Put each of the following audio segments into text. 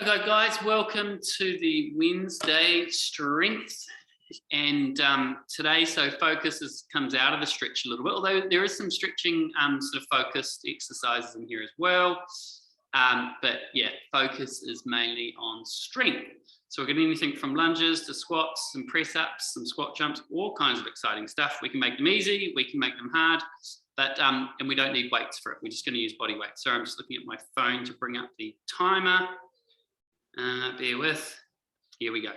Hello guys, welcome to the Wednesday strength, and today focus comes out of the stretch a little bit, although there is some stretching sort of focused exercises in here as well, but yeah, focus is mainly on strength. So we're getting anything from lunges to squats, some press ups, some squat jumps, all kinds of exciting stuff. We can make them easy, we can make them hard, but and we don't need weights for it. We're just going to use body weight. So I'm just looking at my phone to bring up the timer. Bear with, here we go.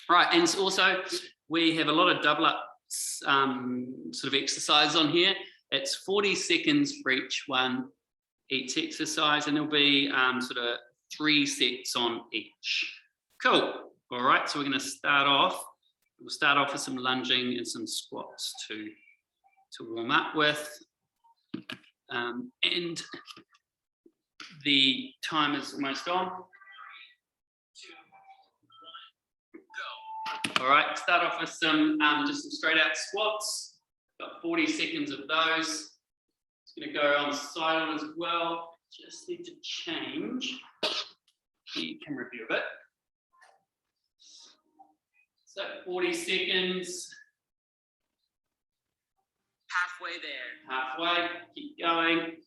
All right, and also we have a lot of double up sort of exercise on here. It's 40 seconds for each exercise, and there'll be sort of 3 sets on each. Cool. All right, so we're going to start off. We'll start off with some lunging and some squats to warm up with, and the time is almost on. All right, start off with some just some straight out squats. Got 40 seconds of those. It's going to go on silent as well. Just need to change the camera view a bit. So 40 seconds. Halfway there. Halfway. Keep going.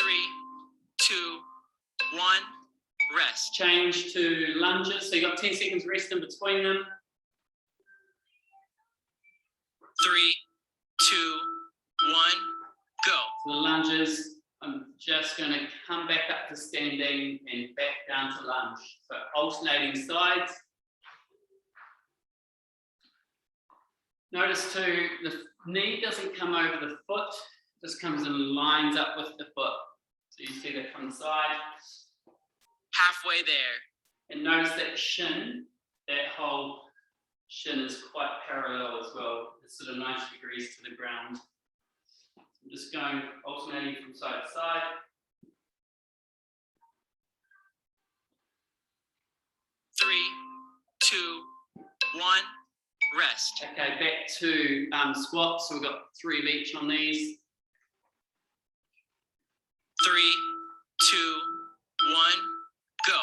Three, two, one, rest. Change to lunges. So you got 10 seconds rest in between them. 3, 2, 1, go. For the lunges, I'm just going to come back up to standing and back down to lunge. So alternating sides. Notice too, the knee doesn't come over the foot, just comes and lines up with the foot. So you see that from the side. Halfway there. And notice that shin, that whole shin is quite parallel as well. It's sort of 90 degrees to the ground. I'm just going alternating from side to side. Three, two, one, rest. Okay, back to squats. So we've got 3 of each on these. 3, 2, 1, go.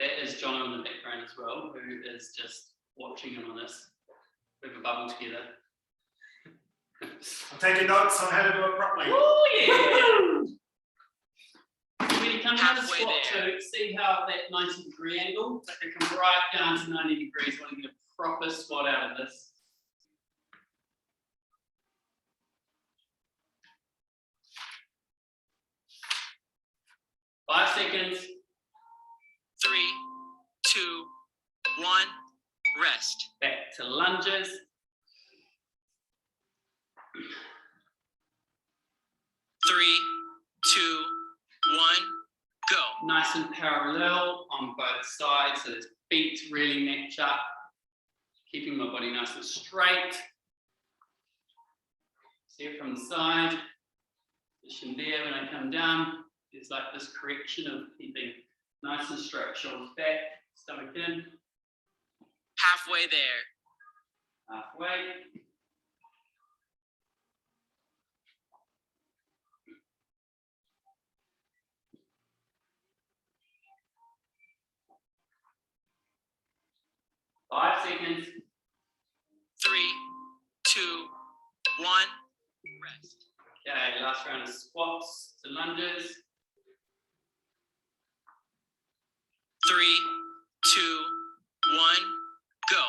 That is John in the background as well, who is just watching in on this. We have a bubble together. I'm taking notes on how to do it properly. Oh yeah! When you come down to Halfway squat there. too, see how that 90-degree angle, so it can come right down to 90 degrees. I want to get a proper squat out of this. Five seconds. 3, 2, 1, rest. Back to lunges. 3, 2, 1, go. Nice and parallel on both sides, so the feet really match up. Keeping my body nice and straight. See it from the side. Position there when I come down. There's like this correction of keeping nice and straight, shoulders back, stomach in. Halfway there. Halfway. Five seconds. 3, 2, 1, rest. Okay, last round of squats to lunges. 3, 2, 1, go.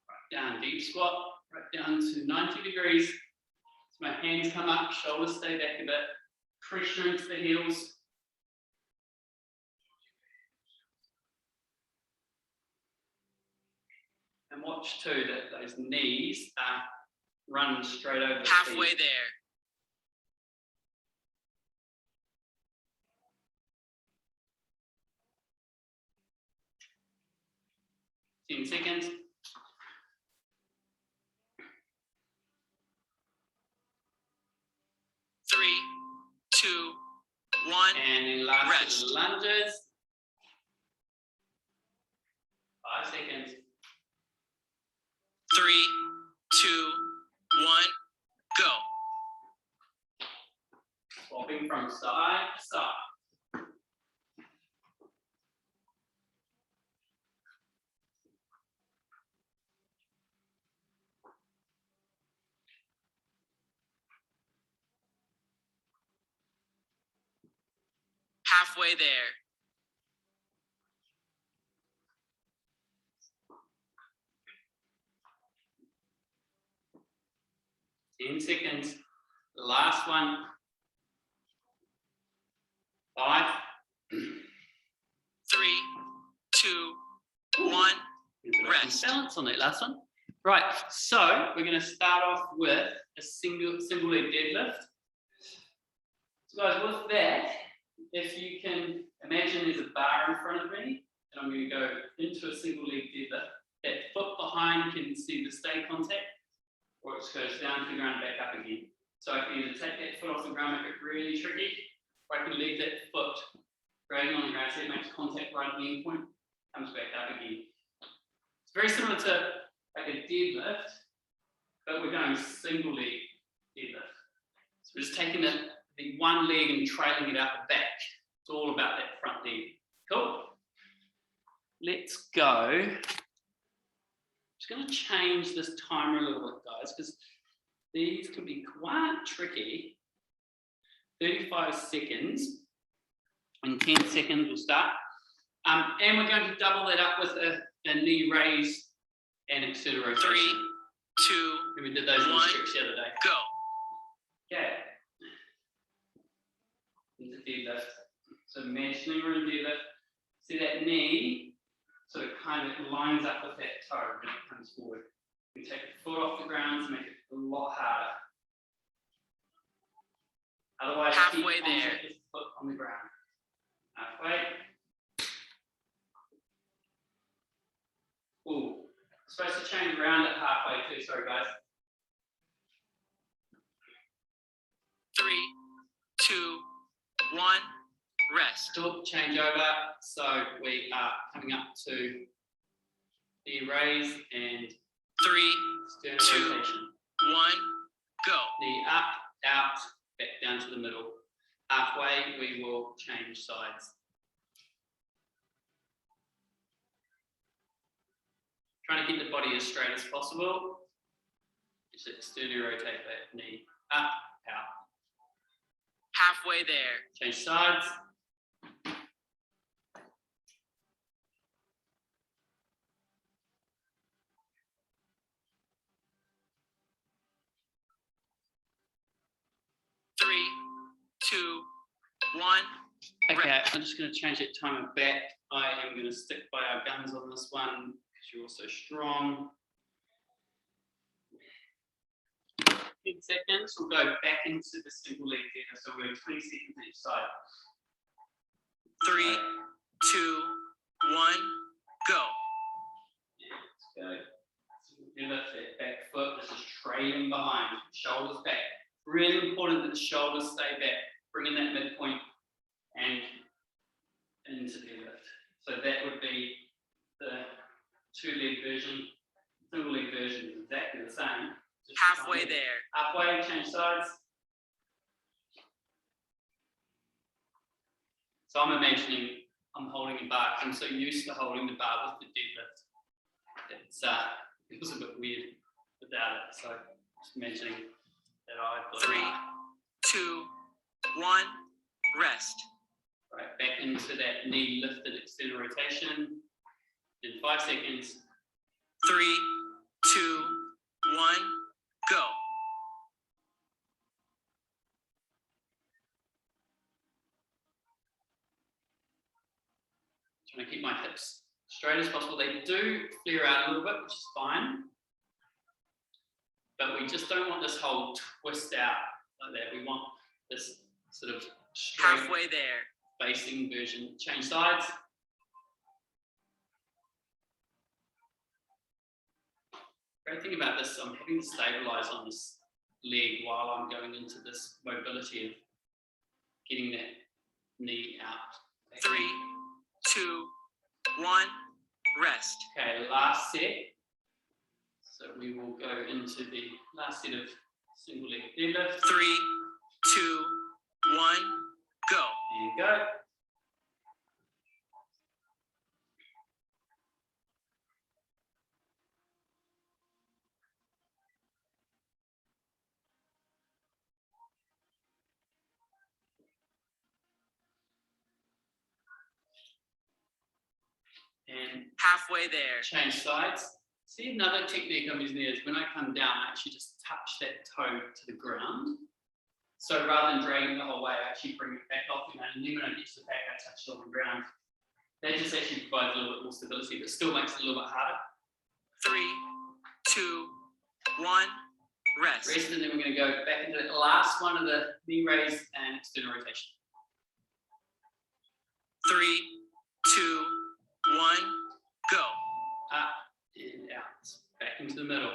Right down, deep squat, right down to 90 degrees. So my hands come up, shoulders stay back a bit, pressure into the heels. And watch too that those knees are run straight over the Halfway feet. there. Ten seconds. 3, 2, 1. And then last Rest. set of lunges. 5 seconds. 3, 2, 1, go. Swapping from side to side. Halfway there. Ten seconds. The last one. 5. 3, 2, 1. Rest. Balance on that last one. Right, so we're going to start off with a single leg deadlift. So guys, with that, if you can imagine there's a bar in front of me, and I'm going to go into a single leg deadlift. That foot behind can see the stay contact, or it just goes down to the ground and back up again. So I can either take that foot off the ground, make it really tricky, or I can leave that foot dragging on the ground so it makes contact right at the end point, comes back up again. It's very similar to like a deadlift, but we're going single leg deadlift. So we're just taking the one leg and trailing it out the back. It's all about that front leg. Cool. Let's go. Just going to change this timer a little bit, guys, because these can be quite tricky. 35 seconds. In 10 seconds, we'll start. And we're going to double that up with a knee raise and external rotation. 3, 2, And we did those in the 1, stretch the other day. go. Okay. Into deadlift. So imagining we're in deadlift. See that knee sort of kind of lines up with that toe when it comes forward. We take the foot off the ground to make it a lot harder. Otherwise, Halfway keep there. contact with the foot on the ground. Halfway. Ooh, supposed to change around at halfway too. Sorry, guys. 3, 2, 1, rest. Still change over. So we are coming up to the raise and 3, sternum 2, rotation. 1, go. Knee up, out, back down to the middle. Halfway, we will change sides. Trying to keep the body as straight as possible. Just externally rotate that knee up, out. Halfway there. Change sides. Three, 2, 1. Okay, Rest. I'm just going to change that timer back. I am going to stick by our guns on this one because you're all so strong. 10 seconds, we'll go back into the single leg deadlift. So we're 20 seconds each side. 3, 2, 1, go. Let's go. Deadlift that back foot. This is trailing behind. Shoulders back. Really important that the shoulders stay back. Bring in that midpoint and into deadlift. So that would be the 2-leg version. Single leg version is exactly the same. Just Halfway there. Halfway, change sides. So I'm imagining I'm holding a bar. I'm so used to holding the bar with the deadlift. It was a bit weird without it. So just imagining that I've got 3, a bar. 2, 1, rest. Right, back into that knee lifted external rotation in 5 seconds. 3, 2, 1, go. Trying to keep my hips straight as possible. They do flare out a little bit, which is fine. But we just don't want this whole twist out like that. We want this sort of straight Halfway there. facing version. Change sides. Great thing about this, I'm having to stabilize on this leg while I'm going into this mobility of getting that knee out. 3, 2, 1, rest. Okay, last set. So we will go into the last set of single leg deadlift. 3, 2, 1, go. And go. And Halfway there. change sides. See, another technique I'm using there is when I come down, I actually just touch that toe to the ground. So rather than dragging it the whole way, I actually bring it back off again, and then when I get to the back, I touch it on the ground. That just actually provides a little bit more stability, but still makes it a little bit harder. 3, 2, 1, rest. Rest, and then we're going to go back into the last one of the knee raise and external rotation. 3, 2, 1, go. Up and out, back into the middle.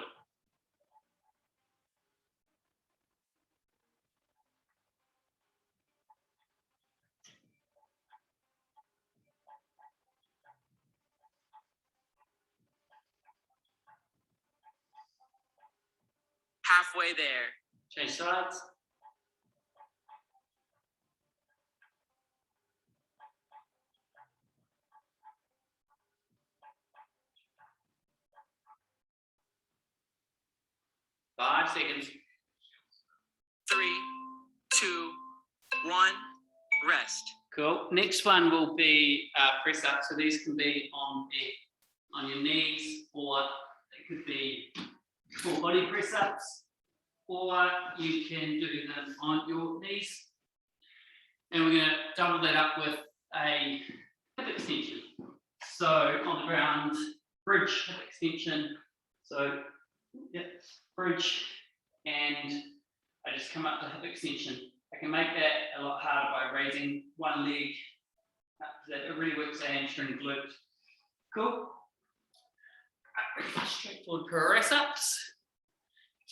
Halfway there. Change sides. Five seconds. 3, 2, 1, rest. Cool. Next one will be press up. So these can be on your knees, or it could be full body press ups, or you can do them on your knees. And we're going to double that up with a hip extension. So on the ground, bridge, hip extension. So, yep, bridge, and I just come up to hip extension. I can make that a lot harder by raising one leg. That really works the hamstring and glute. Cool. Straightforward press ups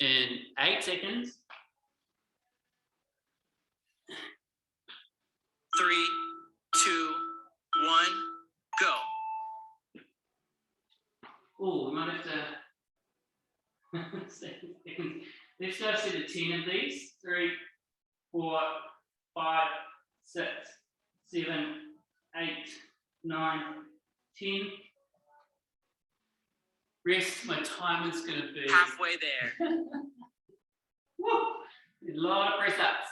in 8 seconds. 3, 2, 1, go. Oh, we might have to. 7 seconds. Let's go to the 10 of these. 3, 4, 5, 6, 7, 8, 9, 10. Rest, my time is going to be Halfway there. woo, a lot of press ups.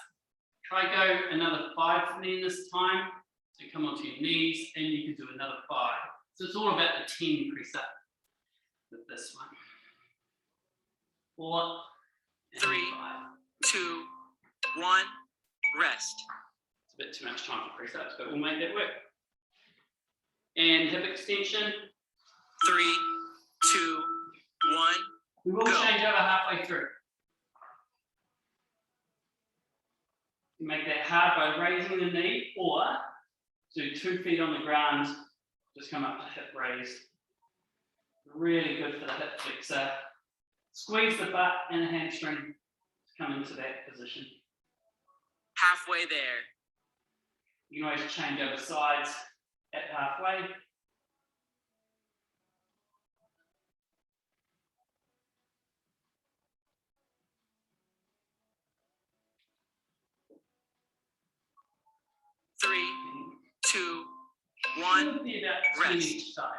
Try go another 5 for me this time. So come onto your knees, and you can do another 5. So it's all about the 10 press up with this one. 4, and 3, 5. 2, 1, rest. It's a bit too much time for press ups, but we'll make that work. And hip extension. 3, 2, 1. We will Go. change over halfway through. You make that hard by raising the knee, or do 2 feet on the ground, just come up to hip raise. Really good for the hip flexor. Squeeze the butt and the hamstring to come into that position. Halfway there. You can always change over sides at halfway. Three, 2, 1, Should be about 10 rest. each side.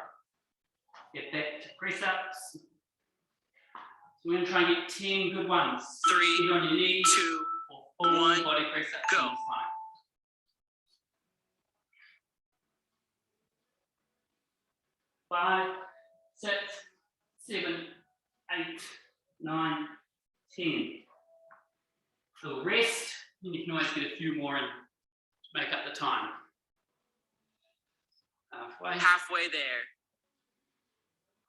Get back to press ups. So we're going to try and get 10 good ones. 3, Either on your knees 2, or full 1, body press ups. go. on the spine. 5, 6, 7, 8, 9, 10. So rest, and you can always get a few more in to make up the time. Halfway. halfway there.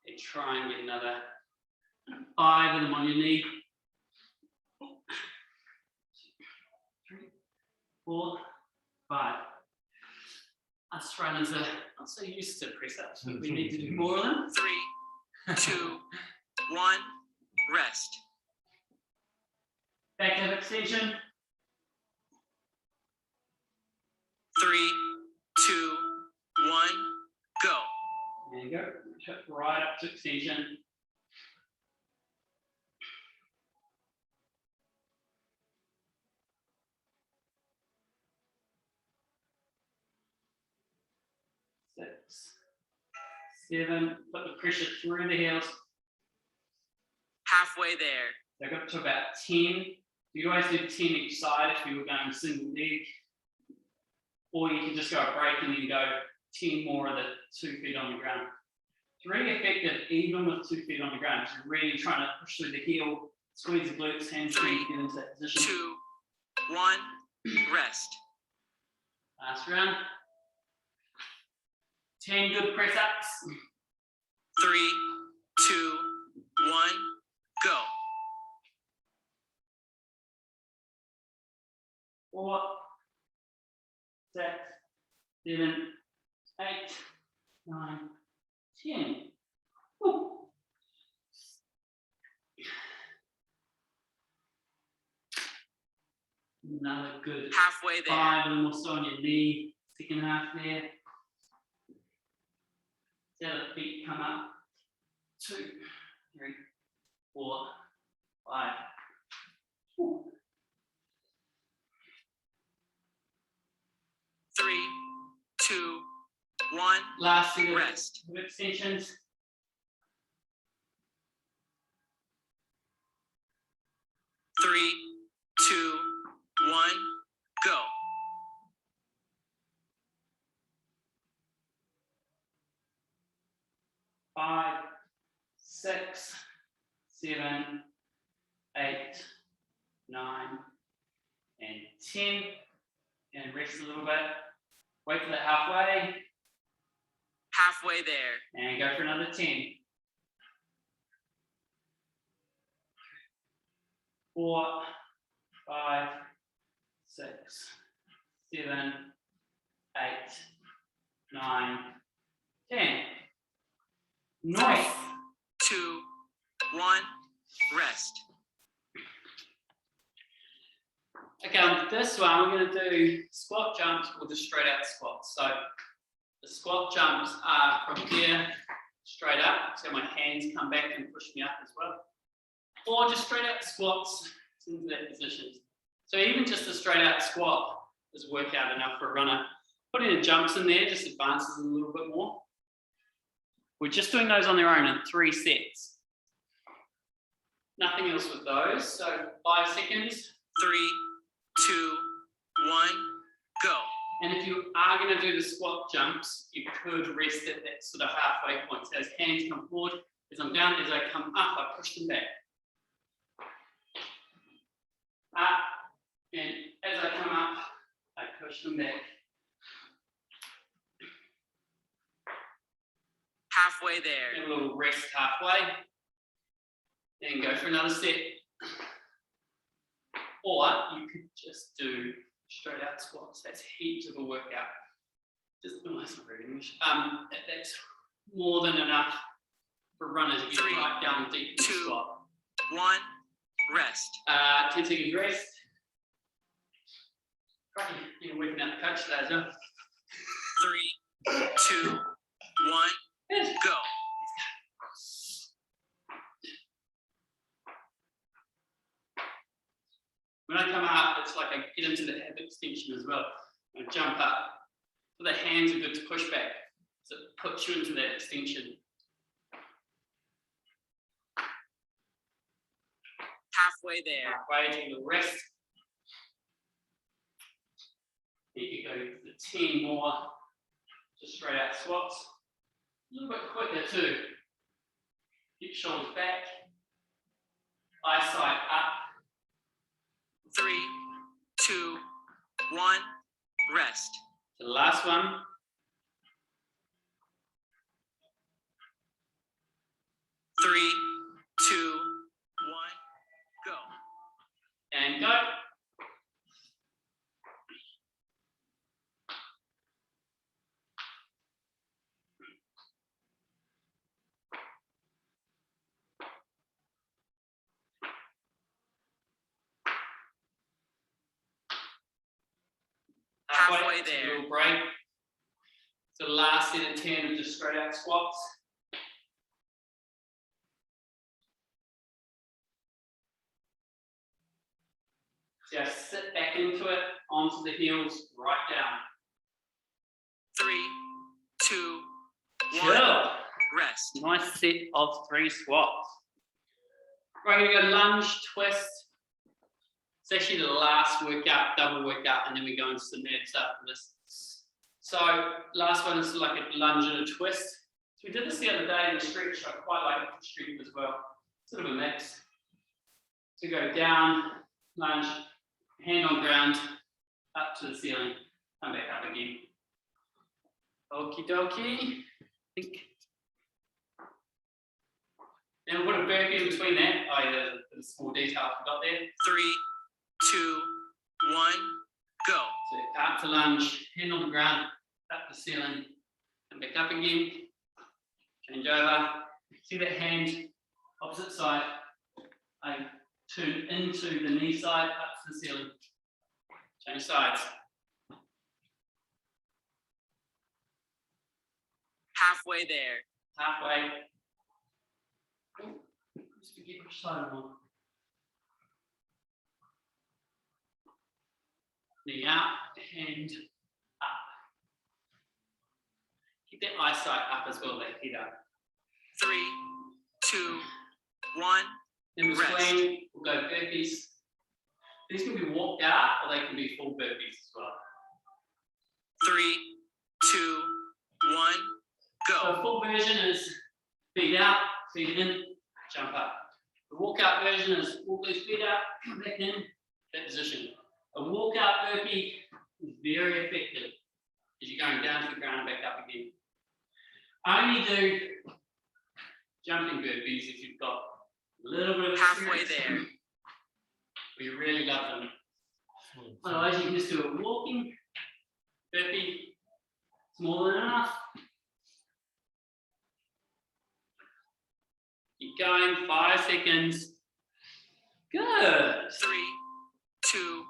Okay, try and get another 5 of them on your knee. 3, 4, 5. Us runners are not so used to press ups, but we need to do more of them. 3, 2, 1, rest. Back hip extension. 3, 2, 1, go. And go. Hip right up to extension. Six, 7, put the pressure through the heels. Halfway there. So go up to about 10. You'd always do 10 each side if you were going single leg. Or you can just go a break and then go 10 more of the 2 feet on the ground. It's really effective even with 2 feet on the ground. So you're really trying to push through the heel, squeeze the glutes, hamstrings, get into that position. 2, 1, rest. Last round. 10 good press ups. 3, 2, 1, go. 4, 6, 7, 8, 9, 10. Woo. Another good Halfway there. 5 and also on your knee. Second half there. See how the feet come up. 2, 3, 4, 5. Woo. 3, 2, 1, Last set of rest. hip extensions. 3, 2, 1, go. 5, 6, 7, 8, 9, and 10. And rest a little bit. Wait for that halfway. Halfway there. And go for another 10. 4, 5, 6, 7, 8, 9, 10. Nice. 2, 1, rest. Okay, on this one, we're going to do squat jumps or just straight out squats. So the squat jumps are from here straight up, so my hands come back and push me up as well. Or just straight out squats into that position. So even just a straight out squat is workout enough for a runner. Putting the jumps in there just advances a little bit more. We're just doing those on their own in 3 sets. Nothing else with those. So 5 seconds. 3, 2, 1, go. And if you are going to do the squat jumps, you could rest at that sort of halfway point. So as hands come forward, as I'm down, as I come up, I push them back. Up, and as I come up, I push them back. Halfway there. And a little rest halfway. Then go for another set. Or you could just do straight out squats. That's heaps of a workout. Just, oh, that's not very English. That's more than enough for runners to get 3, right down deep in the 2, squat. 1, rest. 10 seconds rest. Crikey, you're working out the coach there as well. 3, 2, 1, Good. go. When I come up, it's like I get into the hip extension as well. I jump up. So the hands are good to push back. So it puts you into that extension. Halfway there. Halfway to the rest. You can go to the 10 more, just straight out squats. A little bit quicker too. Keep shoulders back. Eyesight up. 3, 2, 1, rest. To the last one. Three, 2, 1, go. And go. Halfway a there. little break. So the last set of 10 of just straight out squats. Just sit back into it, onto the heels, right down. 3, 2, 1. Chill. Rest. Nice set of 3 squats. Right, we're gonna go lunge, twist. It's actually the last workout, double workout, and then we go into some abs after this. So last one is like a lunge and a twist. So we did this the other day in the stretch. I quite like it for strength as well. Sort of a mix. So go down, lunge, hand on ground, up to the ceiling, come back up again. Okie dokie. And we'll put a burpee in between that. Oh yeah, the small detail I forgot there. 3, 2, 1. Go. So up to lunge, hand on the ground, up the ceiling, and back up again. Change over. See that hand, opposite side. I turn into the knee side, up to the ceiling. Change sides. Halfway there. Halfway. Oh, just forget which side I'm on. Knee out, hand up. Keep that eyesight up as well, that head up. 3, 2, 1. In between, we'll go burpees. These can be walked out or they can be full burpees as well. 3, 2, 1. So Go. a full version is feet out, feet in, jump up. The walkout version is walk those feet out, come back in, that position. A walkout burpee is very effective as you're going down to the ground and back up again. I only do jumping burpees if you've got a little bit of Halfway experience, there. or you really love them. Otherwise, you can just do a walking burpee, small enough. Keep going, 5 seconds. Good. 3, 2,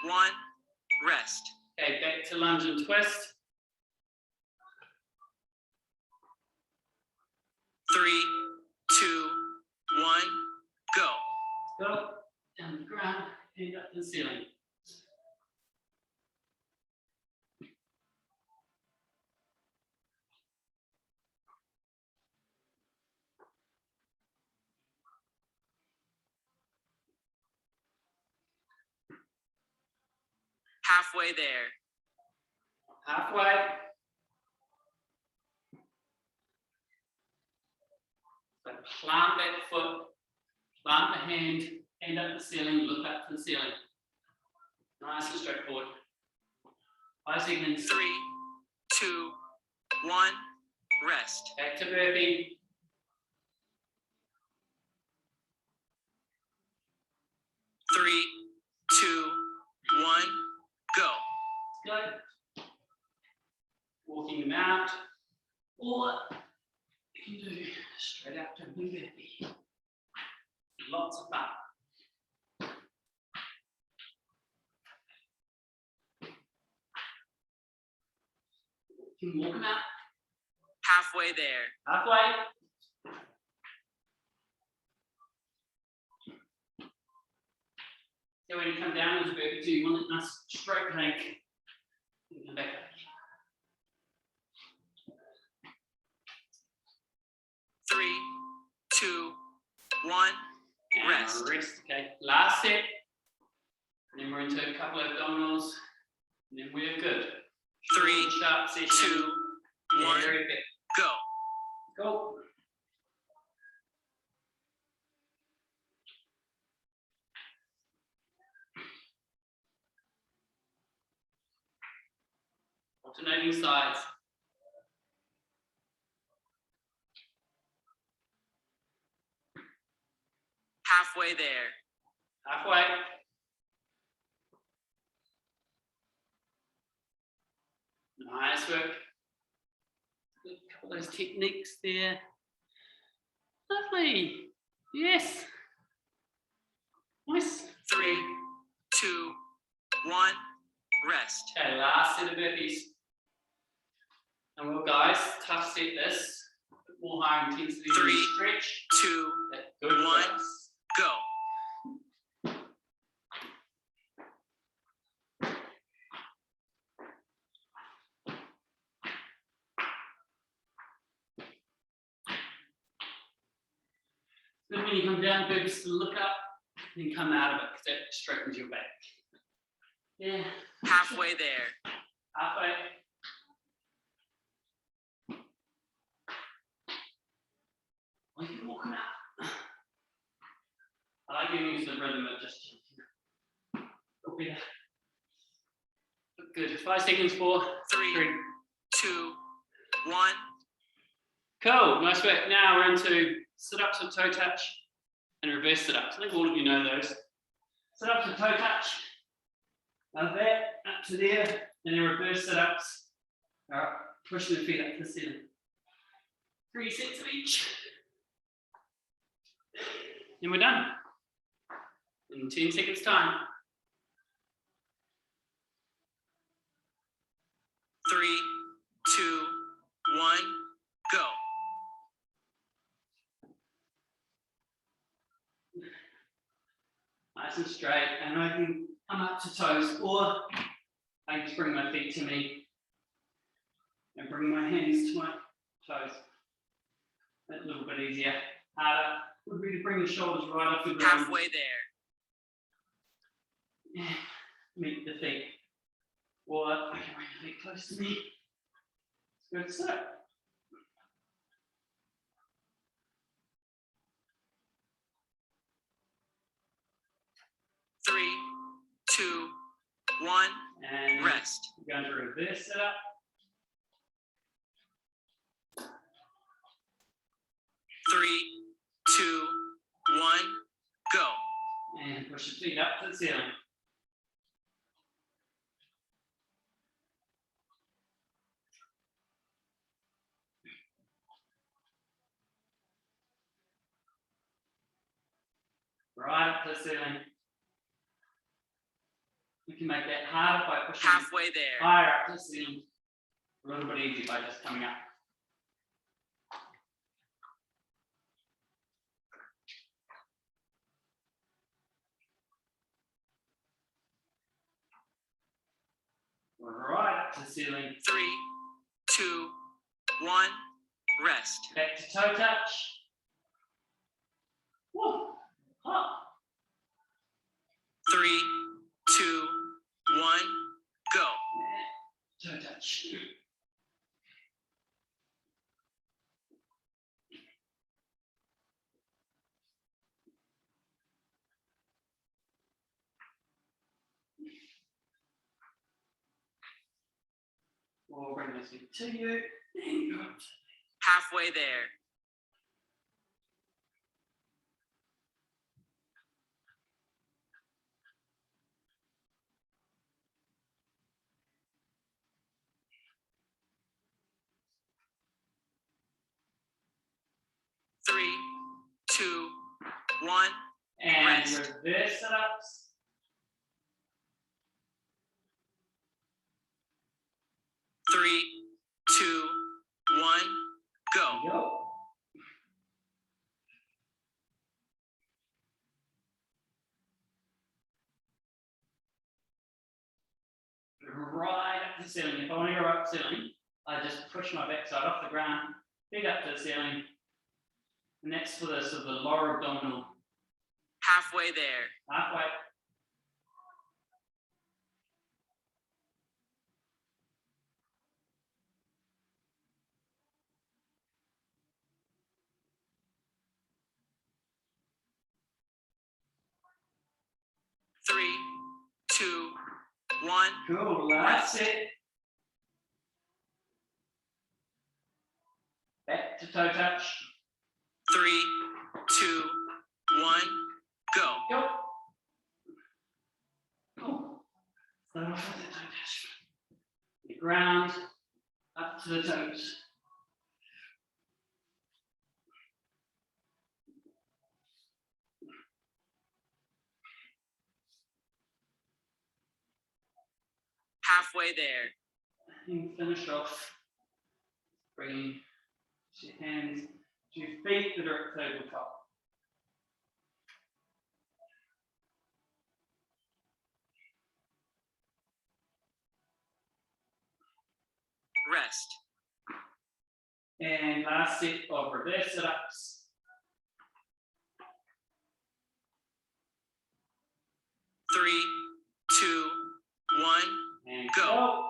1. Rest. Okay, back to lunge and twist. 3, 2, 1. Go. Go down the ground, hand up to the ceiling. Halfway there. Halfway. So plant that foot, plant the hand up the ceiling, look up to the ceiling. Nice and straightforward. 5 seconds. 3, 2, 1. Rest. Back to burpee. Three, 2, 1. Go. Go. Walking them out. Or you can do straight up to burpee. Lots of fun. You can walk them out. Halfway there. Halfway. So when you come down with burpee two, you want a nice straight plank. You come back up. 3, 2, 1. And Rest. Okay, last set. And then we're into a couple of abdominals. And then we're good. 3, Sharp session. 2, 1. Very good. Go. Go. Alternating sides. Halfway there. Halfway. Nice work. A couple of those techniques there. Lovely. Yes. Nice. 3, 2, 1. rest. Okay, last set of burpees. And well, guys, tough set this. Bit more high intensity. 3, stretch. 2, That's good for 1. us. Go. Then when you come down, burpees to look up, then come out of it because that straightens your back. Yeah. Halfway there. Halfway. Well, you can walk them out. I like getting into the rhythm of just go better. Good. 5 seconds, 4, 3, 2, 1. Cool. Nice work. Now we're into sit-ups with toe touch and reverse sit-ups. I think all of you know those. Sit-ups with toe touch. Like that, up to there, and then reverse sit-ups. All right, pushing the feet up to the ceiling. 3 sets of each. And we're done. In 10 seconds time. 3, 2, 1. Go. Nice and straight, and I can come up to toes, or I can just bring my feet to me and bring my hands to my toes. That's a little bit easier. Harder would be to bring the shoulders right off the ground. Halfway there. Yeah, meet the feet. Or I can bring the feet close to me. Good sit. Three, 2, 1. And Rest. we're going to reverse sit up. 3, 2, 1. Go. And push your feet up to the ceiling. Right up to the ceiling. You can make that harder by pushing Halfway there. higher up to the ceiling. A little bit easier by just coming up. Right up to the ceiling. 3, 2, 1. Rest. Back to toe touch. Woo. Hop. 3, 2, 1. Go. Toe touch. We'll bring this feet to you. And go up. Halfway there. 3, 2, 1. And Rest. reverse sit-ups. 3, 2, 1. Go. Go. Right up to the ceiling. If I want to go up to the ceiling, I just push my backside off the ground, feet up to the ceiling. And that's for the sort of the lower abdominal. Halfway there. Halfway. Three, 2, 1. Cool. Last set. Back to toe touch. 3, 2, 1. Go. Go. Cool. Start off with the toe touch. The ground up to the toes. Halfway there. And finish off. Bringing your hands to your feet that are at tabletop. Rest. And last set of reverse sit-ups. 3, 2, 1. And Go.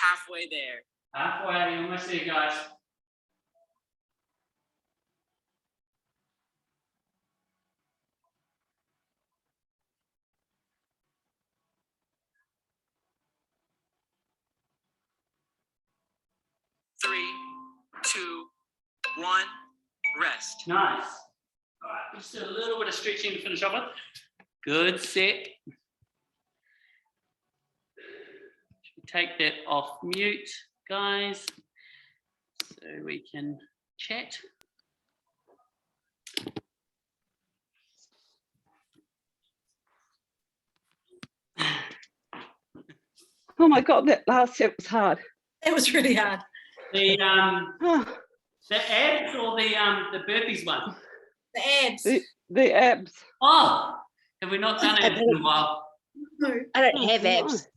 Halfway there. Halfway, almost there, guys. Three, two, one. Rest. Nice. All right, just a little bit of stretching to finish off with. Good set. Take that off mute, guys, so we can chat. Oh my God, that last set was hard. It was really hard. The Oh, abs or the burpees one? The abs. the abs. Oh, have we not done abs in a while? No. I don't have abs.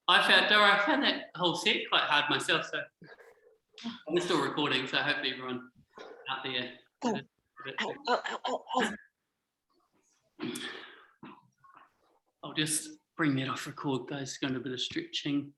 I found that whole set quite hard myself, so we're still recording, so hopefully everyone out there. Oh. Oh. I'll just bring that off record, guys. Going to do a bit of stretching.